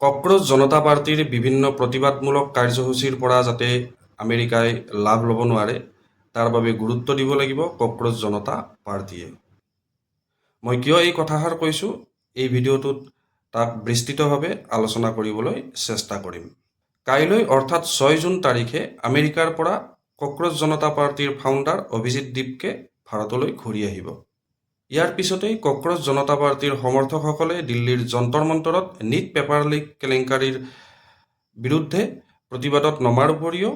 Cockroach জনতা পাৰ্টিৰ বিভিন্ন প্ৰতিবাদমূলক কাৰ্যসূচীৰ পৰা যাতে আমেৰিকাই লাভ ল'ব নোৱাৰে তাৰ বাবে গুৰুত্ব দিব লাগিব কক্ৰোচ জনতা পাৰ্টিয়ে। মই কিয় এই কথাষাৰ কৈছোঁ, এই ভিডিঅ'টোত তাক বিস্তৃতভাৱে আলোচনা কৰিবলৈ চেষ্টা কৰিম। কাইলৈ অৰ্থাৎ 6 জুন তাৰিখে আমেৰিকাৰ পৰা কক্ৰোচ জনতা পাৰ্টিৰ ফাউণ্ডাৰ অভিজিত দীপকে ভাৰতলৈ ঘূৰি আহিব। ইয়াৰ পিছতেই কক্ৰোচ জনতা পাৰ্টিৰ সমৰ্থকসকলে দিল্লীৰ যন্তৰ মন্তৰত নিট পেপাৰ লিক কেলেংকাৰীৰ বিৰুদ্ধে প্ৰতিবাদত নমাৰ উপৰিও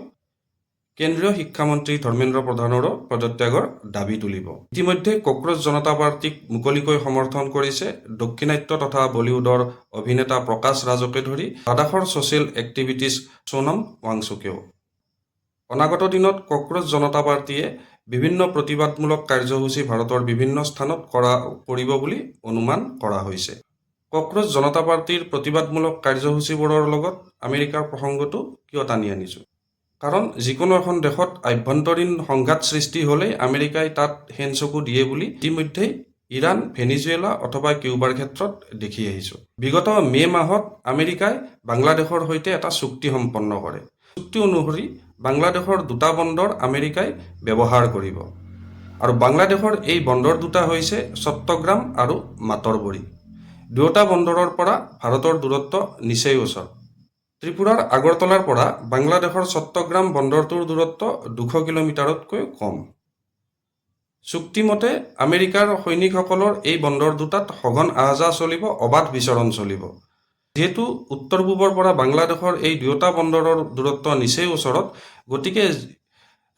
কেন্দ্ৰীয় শিক্ষামন্ত্ৰী ধৰ্মেন্দ্ৰ প্ৰধানৰো পদত্যাগৰ দাবী তুলিব। ইতিমধ্যে কক্ৰোচ জনতা পাৰ্টিক মুকলিকৈ সমৰ্থন কৰিছে দক্ষিণাত্য তথা বলিউডৰ অভিনেতা প্ৰকাশ ৰাজকে ধৰি লাডাখৰ ছ'চিয়েল এক্টিভিটিছ সোনম ৱাংচুকেও। অনাগত দিনত কক্ৰোচ জনতা পাৰ্টিয়ে বিভিন্ন প্ৰতিবাদমূলক কাৰ্যসূচী ভাৰতৰ বিভিন্ন স্থানত কৰিব বুলি অনুমান কৰা হৈছে। কক্ৰোচ জনতা পাৰ্টিৰ প্ৰতিবাদমূলক কাৰ্যসূচীবোৰৰ লগত আমেৰিকাৰ প্ৰসংগটো কিয় টানি আনিছোঁ? কাৰণ যিকোনো এখন দেশত আভ্যন্তৰীণ সংঘাত সৃষ্টি হ'লেই আমেৰিকাই তাত হেনচকু দিয়ে বুলি ইতিমধ্যেই ইৰাণ, ভেনিজুৱেলা অথবা কিউবাৰ ক্ষেত্ৰত দেখি আহিছোঁ। বিগত মে' মাহত আমেৰিকাই বাংলাদেশৰ সৈতে এটা চুক্তি সম্পন্ন কৰে। চুক্তি অনুসৰি বাংলাদেশৰ 2টা বন্দৰ আমেৰিকাই ব্যৱহাৰ কৰিব আৰু বাংলাদেশৰ এই বন্দৰ দুটা হৈছে চট্টগ্ৰাম আৰু মাতৰবৰী। দুয়োটা বন্দৰৰ পৰা ভাৰতৰ দূৰত্ব নিচেই ওচৰ। ত্ৰিপুৰাৰ আগৰতলাৰ পৰা বাংলাদেশৰ চট্টগ্ৰাম বন্দৰটোৰ দূৰত্ব 200 কিলোমিটাৰতকৈ কম। চুক্তিমতে আমেৰিকাৰ সৈনিকসকলৰ এই বন্দৰ দুটাত সঘন আহ-যাহ চলিব, অবাধ বিচৰণ চলিব। যিহেতু উত্তৰ পূবৰ পৰা বাংলাদেশৰ এই দুয়োটা বন্দৰৰ দূৰত্ব নিচেই ওচৰত, গতিকে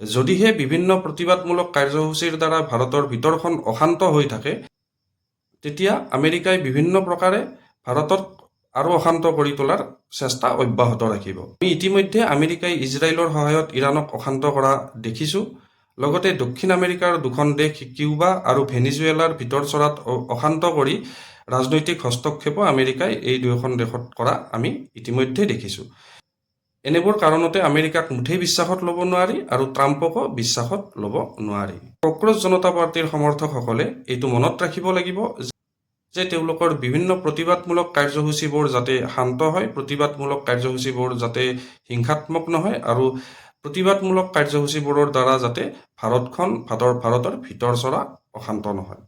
যদিহে বিভিন্ন প্ৰতিবাদমূলক কাৰ্যসূচীৰ দ্বাৰা ভাৰতৰ ভিতৰখন অশান্ত হৈ থাকে, তেতিয়া আমেৰিকাই বিভিন্ন প্ৰকাৰে ভাৰতক আৰু অশান্ত কৰি তোলাৰ চেষ্টা অব্যাহত ৰাখিব। আমি ইতিমধ্যে আমেৰিকাই ইজৰাইলৰ সহায়ত ইৰাণক অশান্ত কৰা দেখিছোঁ। লগতে দক্ষিণ আমেৰিকাৰ দুখন দেশ কিউবা আৰু ভেনিজুৱেলাৰ ভিতৰচৰাত অশান্ত কৰি ৰাজনৈতিক হস্তক্ষেপো আমেৰিকাই এই দুয়োখন দেশত কৰা আমি ইতিমধ্যে দেখিছোঁ। এনেবোৰ কাৰণতে আমেৰিকাক মুঠেই বিশ্বাসত ল'ব নোৱাৰি আৰু ট্ৰাম্পকো বিশ্বাসত ল'ব নোৱাৰি। কক্ৰোচ জনতা পাৰ্টিৰ সমৰ্থকসকলে এইটো মনত ৰাখিব লাগিব যে তেওঁলোকৰ বিভিন্ন প্ৰতিবাদমূলক কাৰ্যসূচীবোৰ যাতে শান্ত হয়, প্ৰতিবাদমূলক কাৰ্যসূচীবোৰ যাতে হিংসাত্মক নহয় আৰু প্ৰতিবাদমূলক কাৰ্যসূচীবোৰৰ দ্বাৰা যাতে ভাৰতৰ ভিতৰচৰা অশান্ত নহয়।